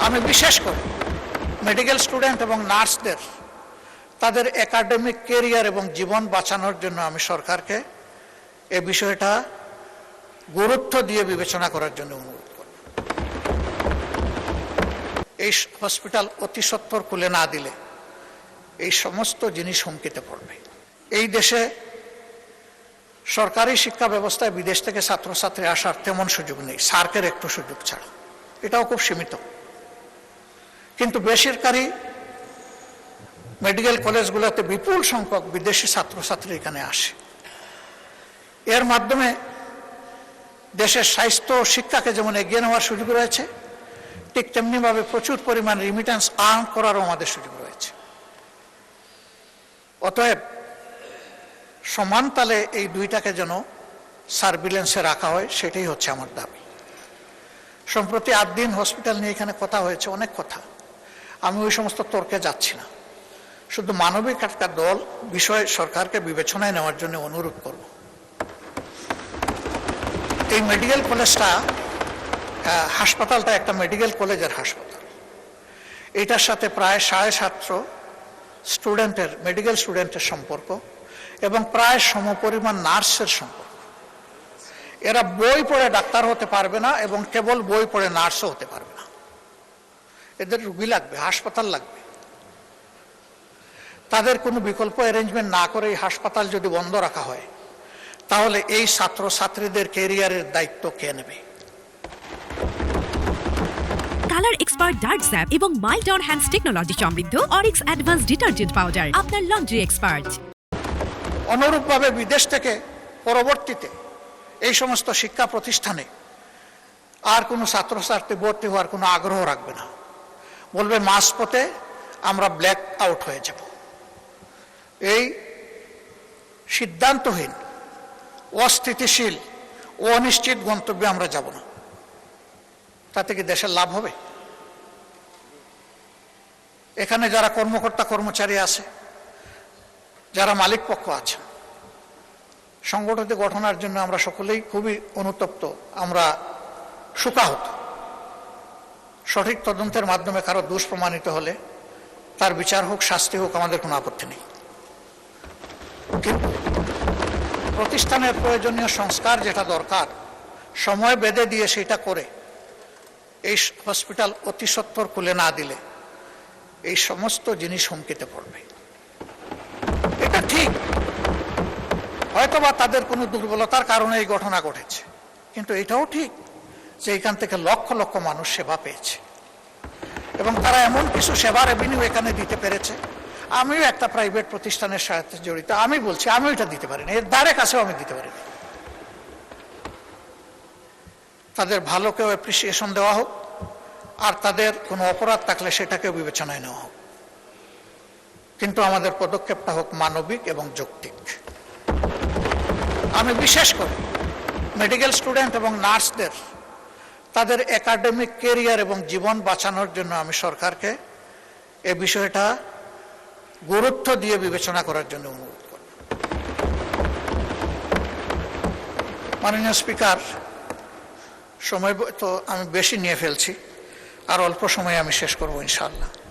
আমি বিশেষ করে মেডিকেল স্টুডেন্ট এবং নার্সদের তাদের একাডেমিক ক্যারিয়ার এবং জীবন বাঁচানোর জন্য আমি সরকারকে এই বিষয়টা গুরুত্ব দিয়ে বিবেচনা করার জন্য অনুরোধ করব। এই হসপিটাল অতি সত্বর খুলে না দিলে এই সমস্ত জিনিস হুমকিতে পড়বে। এই দেশে সরকারি শিক্ষা ব্যবস্থায় বিদেশ থেকে ছাত্রছাত্রী আসার তেমন সুযোগ নেই, সার্কের একটু সুযোগ ছাড়া, এটাও খুব সীমিত। কিন্তু বেসরকারি মেডিকেল কলেজগুলোতে বিপুল সংখ্যক বিদেশি ছাত্রছাত্রী এখানে আসে। এর মাধ্যমে দেশের স্বাস্থ্য ও শিক্ষাকে যেমন এগিয়ে নেওয়ার সুযোগ রয়েছে, ঠিক তেমনিভাবে প্রচুর পরিমাণ রিমিটেন্স আর্ন করারও আমাদের সুযোগ রয়েছে। অতএব সমান তালে এই দুইটাকে যেন সার্ভিলেন্সে রাখা হয়, সেটাই হচ্ছে আমার দাবি। সম্প্রতি 8 দিন হসপিটাল নিয়ে এখানে কথা হয়েছে, অনেক কথা, আমি ওই সমস্ত তর্কে যাচ্ছি না। শুধু মানবিক একটা দল বিষয় সরকারকে বিবেচনায় নেওয়ার জন্য অনুরোধ করব। এই মেডিকেল কলেজটা, হাসপাতালটা একটা মেডিকেল কলেজের হাসপাতাল। এটার সাথে প্রায় 750 স্টুডেন্টের, মেডিকেল স্টুডেন্টের সম্পর্ক এবং প্রায় সমপরিমাণ নার্সের সম্পর্ক। এরা বই পড়ে ডাক্তার হতে পারবে না এবং কেবল বই পড়ে নার্সও হতে পারবে না। এদের রুগী লাগবে, হাসপাতাল লাগবে। তাদের কোনো বিকল্প অ্যারেঞ্জমেন্ট না করে এই হাসপাতাল যদি বন্ধ রাখা হয়, তাহলে এই ছাত্রছাত্রীদের ক্যারিয়ারের দায়িত্ব কে নেবে? কালার এক্সপার্ট ডার্ক স্যাপ এবং মাইল্ড অন হ্যান্ডস টেকনোলজি সমৃদ্ধ অরিক্স অ্যাডভান্স ডিটারজেন্ট পাউডার আপনার লন্ড্রি এক্সপার্ট। অনুরূপভাবে বিদেশ থেকে পরবর্তীতে এই সমস্ত শিক্ষা প্রতিষ্ঠানে আর কোনো ছাত্রছাত্রী ভর্তি হওয়ার কোনো আগ্রহ রাখবে না, বলবে মাঝপথে আমরা ব্ল্যাক আউট হয়ে যাব। এই সিদ্ধান্তহীন, অস্থিতিশীল ও অনিশ্চিত গন্তব্যে আমরা যাব না। তাতে কি দেশের লাভ হবে? এখানে যারা কর্মকর্তা কর্মচারী আছে, যারা মালিক পক্ষ আছেন, সংগঠিত গঠনের জন্য আমরা সকলেই খুবই অনুতপ্ত, আমরা শোকাহত। সঠিক তদন্তের মাধ্যমে কারো দোষ প্রমাণিত হলে তার বিচার হোক, শাস্তি হোক, আমাদের কোনো আপত্তি নেই। কিন্তু প্রতিষ্ঠানের প্রয়োজনীয় সংস্কার যেটা দরকার, সময় বেঁধে দিয়ে সেটা করে এই হসপিটাল অতি সত্বর খুলে না দিলে এই সমস্ত জিনিস হুমকিতে পড়বে। এটা ঠিক, হয়তোবা তাদের কোনো দুর্বলতার কারণে এই ঘটনা ঘটেছে, কিন্তু এটাও ঠিক যে এখান থেকে লক্ষ লক্ষ মানুষ সেবা পেয়েছে এবং তারা এমন কিছু সেবার রেভিনিউ এখানে দিতে পেরেছে। আমিও একটা প্রাইভেট প্রতিষ্ঠানের সাথে জড়িত, আমি বলছি আমিও এটা দিতে পারিনি, এর ধারে কাছেও আমি দিতে পারিনি। তাদের ভালোকেও অ্যাপ্রিসিয়েশন দেওয়া হোক, আর তাদের কোনো অপরাধ থাকলে সেটাকেও বিবেচনায় নেওয়া হোক, কিন্তু আমাদের পদক্ষেপটা হোক মানবিক এবং যৌক্তিক। আমি বিশেষ করে মেডিকেল স্টুডেন্ট এবং নার্সদের তাদের একাডেমিক ক্যারিয়ার এবং জীবন বাঁচানোর জন্য আমি সরকারকে এই বিষয়টা গুরুত্ব দিয়ে বিবেচনা করার জন্য অনুরোধ করব। মাননীয় স্পিকার, সময় তো আমি বেশি নিয়ে ফেলছি, আর অল্প সময়ে আমি শেষ করব ইনশাআল্লাহ।